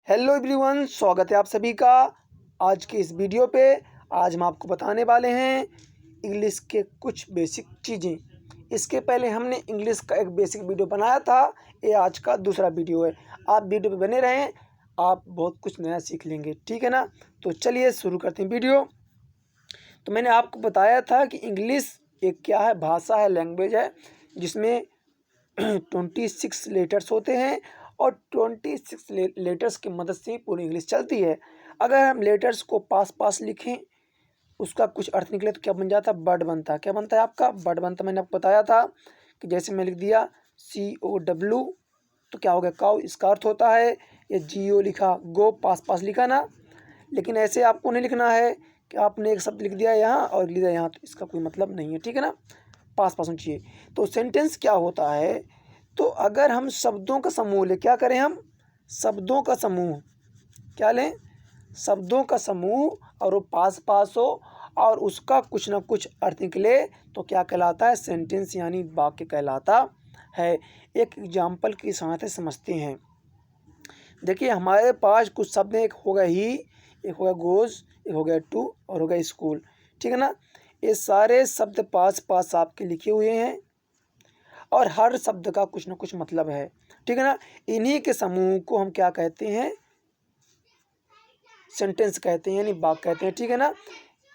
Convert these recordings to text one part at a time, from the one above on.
Hello everyone, स्वागत है आप सभी का आज के इस वीडियो पे। आज हम आपको बताने वाले हैं इंग्लिश के कुछ बेसिक चीज़ें। इसके पहले हमने इंग्लिश का एक बेसिक वीडियो बनाया था, ये आज का दूसरा वीडियो है। आप वीडियो पे बने रहें, आप बहुत कुछ नया सीख लेंगे, ठीक है ना। तो चलिए शुरू करते हैं वीडियो। तो मैंने आपको बताया था कि इंग्लिश एक क्या है, भाषा है, लैंग्वेज है, जिसमें 26 लेटर्स होते हैं और 26 लेटर्स की मदद से पूरी इंग्लिश चलती है। अगर हम लेटर्स को पास पास लिखें, उसका कुछ अर्थ निकले तो क्या बन जाता है, वर्ड बनता है। क्या बनता है आपका, वर्ड बनता है। मैंने आपको बताया था कि जैसे मैं लिख दिया COW तो क्या हो गया, काउ, इसका अर्थ होता है। ये GO लिखा, गो, पास पास लिखा ना। लेकिन ऐसे आपको नहीं लिखना है कि आपने एक शब्द लिख दिया यहाँ और लिख दिया यहाँ, तो इसका कोई मतलब नहीं है, ठीक है ना। पास पास होना चाहिए। तो सेंटेंस क्या होता है, तो अगर हम शब्दों का समूह लें, क्या करें हम, शब्दों का समूह, क्या लें, शब्दों का समूह, और वो पास पास हो और उसका कुछ ना कुछ अर्थ निकले तो क्या कहलाता है, सेंटेंस यानी वाक्य कहलाता है। एक एग्जाम्पल की सहायता से समझते हैं। देखिए हमारे पास कुछ शब्द हैं, एक हो गया ही, एक हो गया गोज, एक हो गया टू और हो गया स्कूल, ठीक है ना। ये सारे शब्द पास पास आपके लिखे हुए हैं और हर शब्द का कुछ ना कुछ मतलब है, ठीक है ना। इन्हीं के समूह को हम क्या कहते हैं, सेंटेंस कहते हैं, यानी वाक्य कहते हैं, ठीक है ना।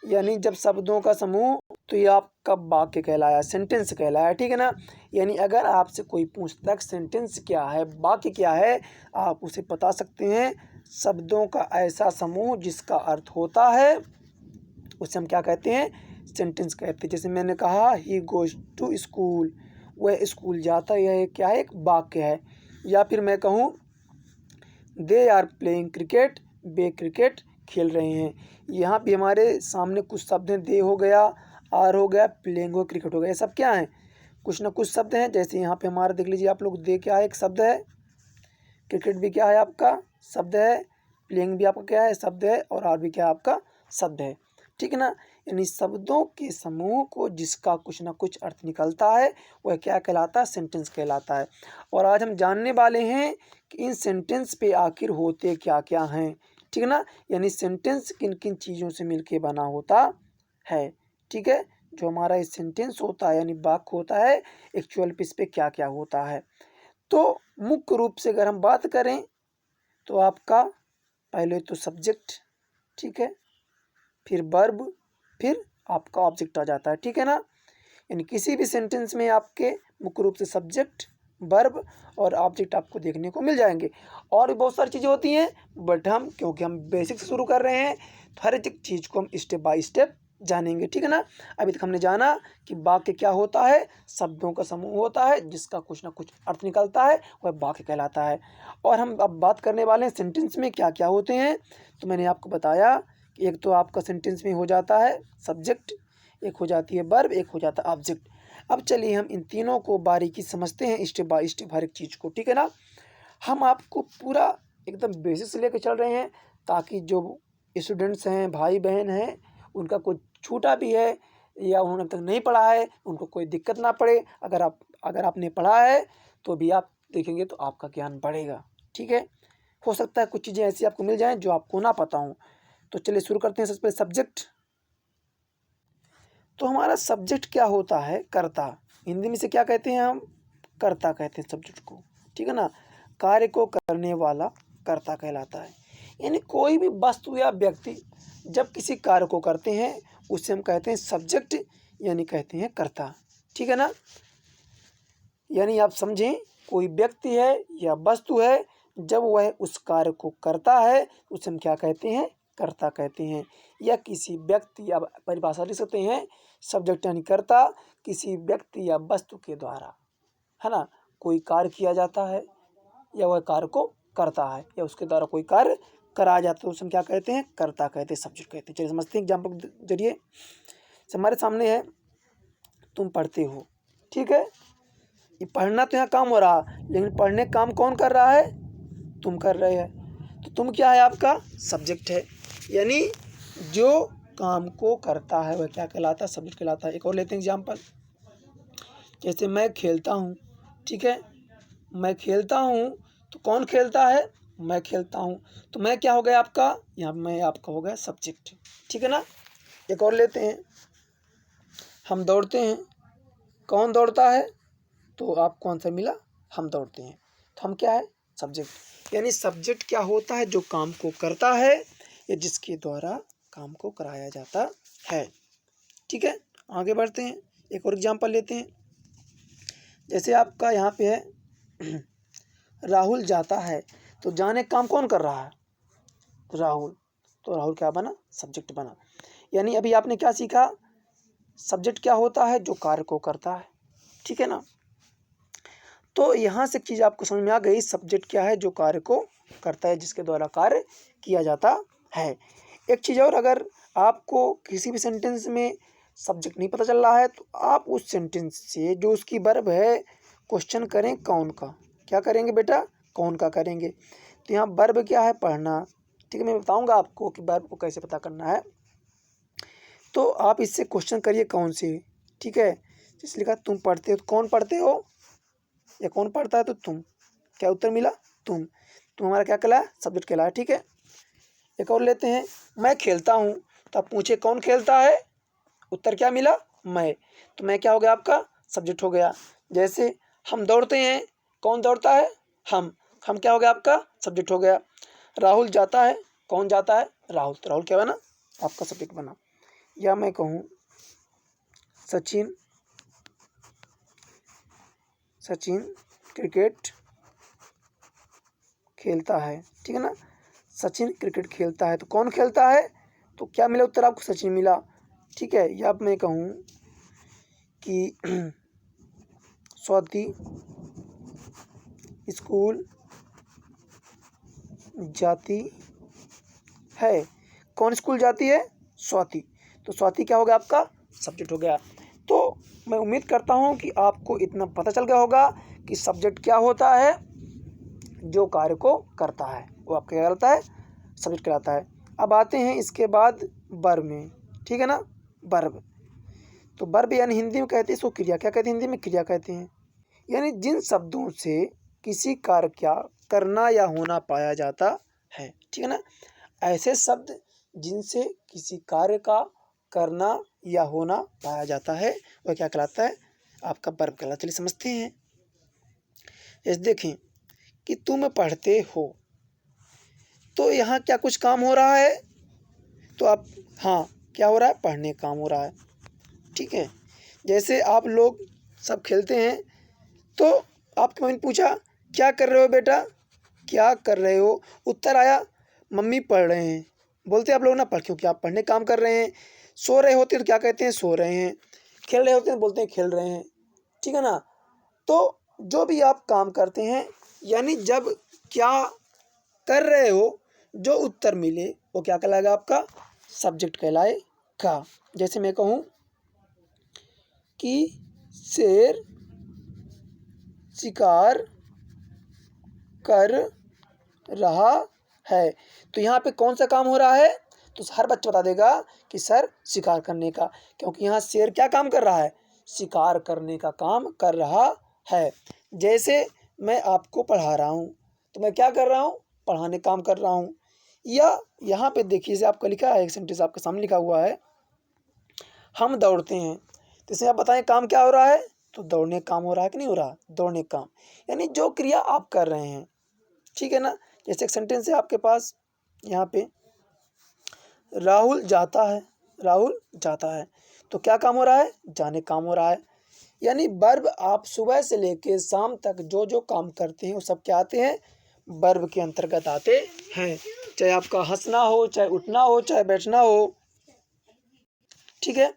यानी जब शब्दों का समूह, तो ये आपका वाक्य कहलाया, सेंटेंस कहलाया, ठीक है ना। यानी अगर आपसे कोई पूछता है सेंटेंस क्या है, वाक्य क्या है, आप उसे बता सकते हैं शब्दों का ऐसा समूह जिसका अर्थ होता है, उसे हम क्या कहते हैं, सेंटेंस कहते हैं। जैसे मैंने कहा ही गोज टू स्कूल, वह स्कूल जाता है, यह क्या है, एक वाक्य है। या फिर मैं कहूँ दे आर प्लेइंग क्रिकेट, वे क्रिकेट खेल रहे हैं। यहाँ भी हमारे सामने कुछ शब्द हैं, दे हो गया, आर हो गया, प्लेइंग हो, क्रिकेट हो गया, ये सब क्या है, कुछ ना कुछ शब्द हैं। जैसे यहाँ पे हमारा देख लीजिए आप लोग, दे क्या है, एक शब्द है, क्रिकेट भी क्या है आपका शब्द है, प्लेइंग भी आपका क्या है, शब्द है, और आर भी क्या है आपका शब्द है, ठीक है ना। यानी शब्दों के समूह को जिसका कुछ ना कुछ अर्थ निकलता है वह क्या कहलाता है, सेंटेंस कहलाता है। और आज हम जानने वाले हैं कि इन सेंटेंस पे आखिर होते क्या क्या हैं, ठीक है ना। यानी सेंटेंस किन किन चीज़ों से मिलके बना होता है, ठीक है। जो हमारा ये सेंटेंस होता है यानी वाक्य होता है, एक्चुअल पे इस पे क्या क्या होता है। तो मुख्य रूप से अगर हम बात करें तो आपका पहले तो सब्जेक्ट, ठीक है, फिर वर्ब, फिर आपका ऑब्जेक्ट आ जाता है, ठीक है ना। यानी किसी भी सेंटेंस में आपके मुख्य रूप से सब्जेक्ट, वर्ब और ऑब्जेक्ट आपको देखने को मिल जाएंगे। और भी बहुत सारी चीज़ें होती हैं, बट हम क्योंकि हम बेसिक से शुरू कर रहे हैं तो हर एक चीज़ को हम स्टेप बाय स्टेप जानेंगे, ठीक है ना। अभी तक हमने जाना कि वाक्य क्या होता है, शब्दों का समूह होता है जिसका कुछ ना कुछ अर्थ निकलता है, वह वाक्य कहलाता है। और हम अब बात करने वाले हैं सेंटेंस में क्या क्या होते हैं। तो मैंने आपको बताया कि एक तो आपका सेंटेंस में हो जाता है सब्जेक्ट, एक हो जाती है वर्ब, एक हो जाता है ऑब्जेक्ट। अब चलिए हम इन तीनों को बारीकी समझते हैं, स्टेप बाय स्टेप हर एक चीज़ को, ठीक है ना। हम आपको पूरा एकदम बेसिक से लेकर चल रहे हैं ताकि जो स्टूडेंट्स हैं, भाई बहन हैं, उनका कोई छूटा भी है या उन्होंने अब तक नहीं पढ़ा है, उनको कोई दिक्कत ना पड़े। अगर आपने पढ़ा है तो भी आप देखेंगे तो आपका ज्ञान बढ़ेगा, ठीक है। हो सकता है कुछ चीज़ें ऐसी आपको मिल जाएँ जो आपको ना पता हों। तो चलिए शुरू करते हैं। सबसे पहले सब्जेक्ट। तो हमारा सब्जेक्ट क्या होता है, कर्ता। हिंदी में से क्या कहते हैं हम, कर्ता कहते हैं सब्जेक्ट को, ठीक है ना। कार्य को करने वाला कर्ता कहलाता है। यानी कोई भी वस्तु या व्यक्ति जब किसी कार्य को करते हैं उसे हम कहते हैं सब्जेक्ट, यानी कहते हैं कर्ता, ठीक है ना। यानी आप समझें, कोई व्यक्ति है या वस्तु है, जब वह उस कार्य को करता है उसे हम क्या कहते हैं, कर्ता कहते हैं। या किसी व्यक्ति, या परिभाषा लिख सकते हैं, सब्जेक्ट यानी कर्ता, किसी व्यक्ति या वस्तु के द्वारा, है ना, कोई कार्य किया जाता है या वह कार्य को करता है या उसके द्वारा कोई कार्य कराया जाता है, उसे हम क्या कहते हैं, कर्ता कहते हैं, सब्जेक्ट कहते हैं। चलिए समझते हैं एग्जाम्पल के जरिए। हमारे सामने है, तुम पढ़ते हो, ठीक है। ये पढ़ना तो यहाँ काम हो रहा, लेकिन पढ़ने काम कौन कर रहा है, तुम कर रहे हैं। तो तुम क्या है, आपका सब्जेक्ट है। यानी जो काम को करता है वह क्या कहलाता है, सब्जेक्ट कहलाता है। एक और लेते हैं एग्जाम्पल। जैसे मैं खेलता हूँ, ठीक है, मैं खेलता हूँ तो कौन खेलता है, मैं खेलता हूँ, तो मैं क्या हो गया आपका, यहाँ मैं आपका हो गया सब्जेक्ट। ठीक है ना। एक और लेते हैं, हम दौड़ते हैं, कौन दौड़ता है, तो आपको आंसर मिला हम दौड़ते हैं, तो हम क्या है, सब्जेक्ट। यानी सब्जेक्ट क्या होता है, जो काम को करता है या जिसके द्वारा काम को कराया जाता है। ठीक है, आगे बढ़ते हैं, एक और एग्जांपल लेते हैं। जैसे आपका यहाँ पे है राहुल जाता है, तो जाने का काम कौन कर रहा है, राहुल, तो राहुल क्या बना, सब्जेक्ट बना। यानी अभी आपने क्या सीखा, सब्जेक्ट क्या होता है, जो कार्य को करता है। ठीक है ना। तो यहाँ से एक चीज़ आपको समझ में आ गई, सब्जेक्ट क्या है, जो कार्य को करता है, जिसके द्वारा कार्य किया जाता है। एक चीज़ और, अगर आपको किसी भी सेंटेंस में सब्जेक्ट नहीं पता चल रहा है, तो आप उस सेंटेंस से जो उसकी वर्ब है क्वेश्चन करें कौन का। क्या करेंगे बेटा, कौन का करेंगे। तो यहाँ वर्ब क्या है, पढ़ना। ठीक है, मैं बताऊँगा आपको कि वर्ब को कैसे पता करना है। तो आप इससे क्वेश्चन करिए कौन से। ठीक है, जैसे लिखा तुम पढ़ते हो, तो कौन पढ़ते हो, या कौन पढ़ता है, तो तुम। क्या उत्तर मिला, तुम हमारा क्या कहलाया, सब्जेक्ट कहलाया। ठीक है, एक और लेते हैं, मैं खेलता हूँ, तो आप पूछे कौन खेलता है, उत्तर क्या मिला, मैं, तो मैं क्या हो गया आपका, सब्जेक्ट हो गया। जैसे हम दौड़ते हैं, कौन दौड़ता है, हम क्या हो गया आपका, सब्जेक्ट हो गया। राहुल जाता है, कौन जाता है, राहुल, तो राहुल क्या बना, आपका सब्जेक्ट बना। या मैं कहूँ सचिन क्रिकेट खेलता है। ठीक है ना, सचिन क्रिकेट खेलता है, तो कौन खेलता है, तो क्या मिला उत्तर आपको, सचिन मिला। ठीक है, या मैं कहूँ कि स्वाति स्कूल जाती है, कौन स्कूल जाती है, स्वाति, तो स्वाति क्या हो गया आपका, सब्जेक्ट हो गया। तो मैं उम्मीद करता हूँ कि आपको इतना पता चल गया होगा कि सब्जेक्ट क्या होता है, जो कार्य को करता है, वो आपका क्या कहलाता है, सब्जेक्ट कहलाता है। अब आते हैं इसके बाद वर्ब में। ठीक है ना, वर्ब, तो वर्ब यानी हिंदी में कहते हैं इसको क्रिया, क्या कहते हैं, हिंदी में क्रिया कहते हैं। यानी जिन शब्दों से किसी कार्य का करना या होना पाया जाता है। ठीक है ना, ऐसे शब्द जिनसे किसी कार्य का करना या होना पाया जाता है, वह क्या कहलाता है, आपका वर्ब कहलाता है। चलिए समझते हैं। जैसे देखें कि तुम पढ़ते हो, तो यहाँ क्या कुछ काम हो रहा है, तो आप, हाँ, क्या हो रहा है, पढ़ने का काम हो रहा है। ठीक है, जैसे आप लोग सब खेलते हैं, तो आपकी मम्मी ने पूछा क्या कर रहे हो बेटा, क्या कर रहे हो, उत्तर आया मम्मी पढ़ रहे हैं। बोलते आप लोग ना पढ़, क्योंकि आप पढ़ने काम कर रहे हैं। सो रहे होते हैं तो क्या कहते हैं, सो रहे हैं। खेल रहे होते हैं बोलते हैं खेल रहे हैं। ठीक है ना, तो जो भी आप काम करते हैं, यानी जब क्या कर रहे हो, जो उत्तर मिले वो क्या कहलाएगा, आपका सब्जेक्ट कहलाएगा। जैसे मैं कहूँ कि शेर शिकार कर रहा है, तो यहाँ पे कौन सा काम हो रहा है, तो हर बच्चा बता देगा कि सर शिकार करने का, क्योंकि यहाँ शेर क्या काम कर रहा है, शिकार करने का काम कर रहा है। जैसे मैं आपको पढ़ा रहा हूँ, तो मैं क्या कर रहा हूँ, पढ़ाने काम कर रहा हूँ। या यहाँ पे देखिए, जैसे आपका लिखा है, एक सेंटेंस आपके सामने लिखा हुआ है, हम दौड़ते हैं, तो इसमें आप बताएं काम क्या हो रहा है, तो दौड़ने का काम हो रहा है कि नहीं हो रहा, दौड़ने का काम, यानी जो क्रिया आप कर रहे हैं। ठीक है ना, जैसे एक सेंटेंस है आपके पास यहाँ पे, राहुल जाता है, राहुल जाता है, तो क्या काम हो रहा है, जाने काम हो रहा है। यानी वर्ब आप सुबह से लेकर शाम तक जो जो काम करते हैं वो सब क्या आते हैं, वर्ब के अंतर्गत आते हैं। चाहे आपका हंसना हो, चाहे उठना हो, चाहे बैठना हो। ठीक है,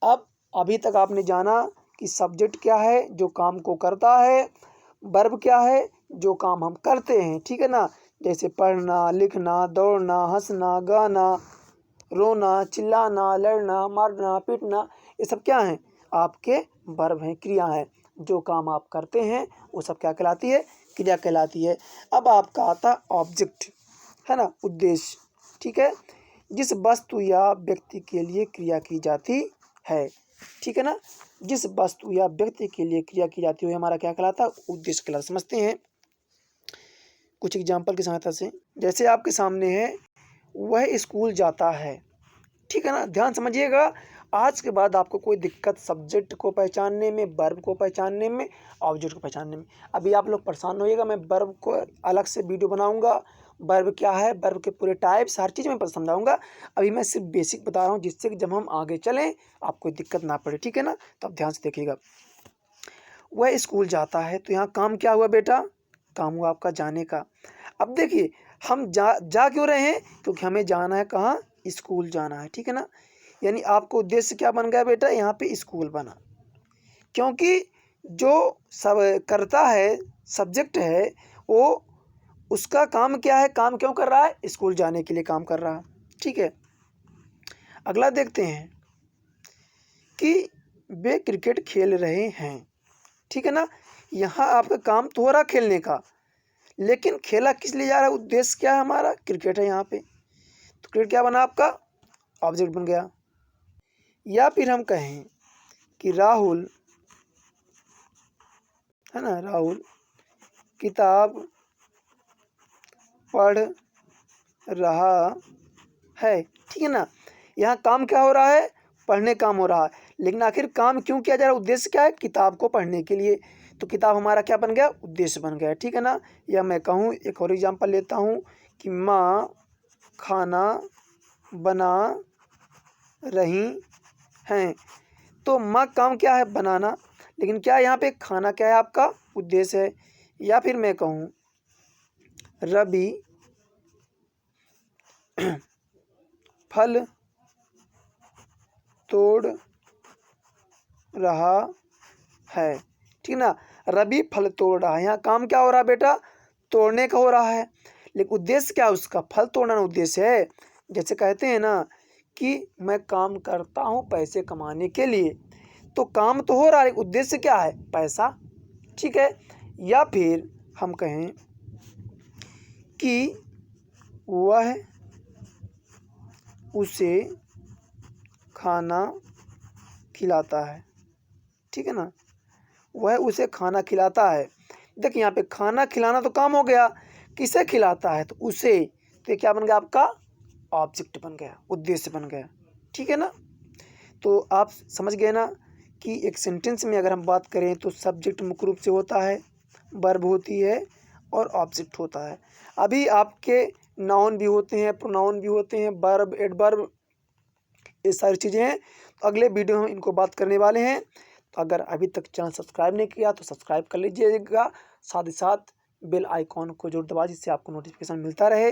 अब अभी तक आपने जाना कि सब्जेक्ट क्या है, जो काम को करता है, वर्ब क्या है, जो काम हम करते हैं। ठीक है ना, जैसे पढ़ना, लिखना, दौड़ना, हंसना, गाना, रोना, चिल्लाना, लड़ना, मारना, पीटना, ये सब क्या हैं, आपके वर्ब हैं, क्रिया हैं। जो काम आप करते हैं वो सब क्या कहलाती है, क्रिया कहलाती है। अब आपका आता ऑब्जेक्ट, है ना, उद्देश्य। ठीक है, जिस वस्तु या व्यक्ति के लिए क्रिया की जाती है। ठीक है ना, जिस वस्तु या व्यक्ति के लिए क्रिया की जाती है हमारा क्या कहलाता है, उद्देश्य कहलाता। समझते हैं, कुछ एग्जाम्पल की सहायता से। जैसे आपके सामने है, वह स्कूल जाता है, ठीक है ना। ध्यान समझिएगा, आज के बाद आपको कोई दिक्कत सब्जेक्ट को पहचानने में, वर्ब को पहचानने में, ऑब्जेक्ट को पहचानने में। अभी आप लोग परेशान न होइएगा, मैं वर्ब को अलग से वीडियो बनाऊंगा, वर्ब क्या है, वर्ब के पूरे टाइप्स, हर चीज़ मैं समझाऊंगा। अभी मैं सिर्फ बेसिक बता रहा हूँ, जिससे कि जब हम आगे चलें आपको कोई दिक्कत ना पड़े, ठीक है ना। तो आप ध्यान से देखिएगा, वह स्कूल जाता है, तो यहाँ काम क्या हुआ बेटा, काम हुआ आपका जाने का। अब देखिए, हम जा क्यों रहे हैं, क्योंकि हमें जाना है कहाँ, स्कूल जाना है, ठीक है ना। यानी आपको उद्देश्य क्या बन गया बेटा, यहाँ पे स्कूल बना, क्योंकि जो सब करता है, सब्जेक्ट है, वो उसका काम क्या है, काम क्यों कर रहा है, स्कूल जाने के लिए काम कर रहा है, ठीक है। अगला देखते हैं कि वे क्रिकेट खेल रहे हैं, ठीक है ना। यहाँ आपका काम तो हो रहा खेलने का, लेकिन खेला किस लिए जा रहा है, उद्देश्य क्या है हमारा, क्रिकेट है यहाँ पे। तो क्रिकेट क्या बना आपका, ऑब्जेक्ट बन गया। या फिर हम कहें कि राहुल, है ना, राहुल किताब पढ़ रहा है, ठीक है ना। यहाँ काम क्या हो रहा है, पढ़ने काम हो रहा है, लेकिन आखिर काम क्यों किया जा रहा है, उद्देश्य क्या है, किताब को पढ़ने के लिए। तो किताब हमारा क्या बन गया, उद्देश्य बन गया, ठीक है ना। या मैं कहूँ, एक और एग्जांपल लेता हूँ कि माँ खाना बना रही हैं, तो माँ काम क्या है, बनाना, लेकिन क्या यहाँ पे खाना क्या है आपका, उद्देश्य है। या फिर मैं कहूँ रवि फल तोड़ रहा है, ठीक ना। रवि फल तोड़ रहा है, यहाँ काम क्या हो रहा है बेटा, तोड़ने का हो रहा है, लेकिन उद्देश्य क्या है उसका, फल तोड़ना उद्देश्य है। जैसे कहते हैं ना कि मैं काम करता हूँ पैसे कमाने के लिए, तो काम तो हो रहा है, उद्देश्य क्या है, पैसा, ठीक है। या फिर हम कहें कि वह उसे खाना खिलाता है, ठीक है ना, वह उसे खाना खिलाता है। देखिए यहाँ पे खाना खिलाना तो काम हो गया, किसे खिलाता है, तो उसे, तो ये क्या बन गया आपका, ऑब्जेक्ट बन गया, उद्देश्य बन गया, ठीक है ना। तो आप समझ गए ना कि एक सेंटेंस में अगर हम बात करें तो सब्जेक्ट मुख्य रूप से होता है, वर्ब होती है और ऑब्जेक्ट होता है। अभी आपके नाउन भी होते हैं, प्रोनाउन भी होते हैं, वर्ब, एडवर्ब, ये सारी चीज़ें हैं। तो अगले वीडियो में हम इनको बात करने वाले हैं। तो अगर अभी तक चैनल सब्सक्राइब नहीं किया तो सब्सक्राइब कर लीजिएगा, साथ ही साथ बेल आइकॉन को जरूर दबा, जिससे आपको नोटिफिकेशन मिलता रहे,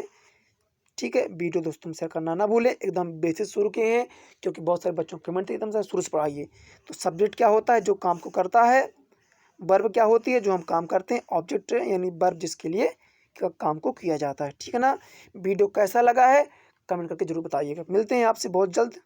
ठीक है। वीडियो दोस्तों में शेयर करना ना भूलें, एकदम बेसिक शुरू किए हैं, क्योंकि बहुत सारे बच्चों को कमेंट एकदम से शुरू से पढ़ाइए। तो सब्जेक्ट क्या होता है, जो काम को करता है, वर्ब क्या होती है, जो हम काम करते हैं, ऑब्जेक्ट यानी वर्ब जिसके लिए काम को किया जाता है, ठीक है ना। वीडियो कैसा लगा है कमेंट करके जरूर बताइएगा। मिलते हैं आपसे बहुत जल्द।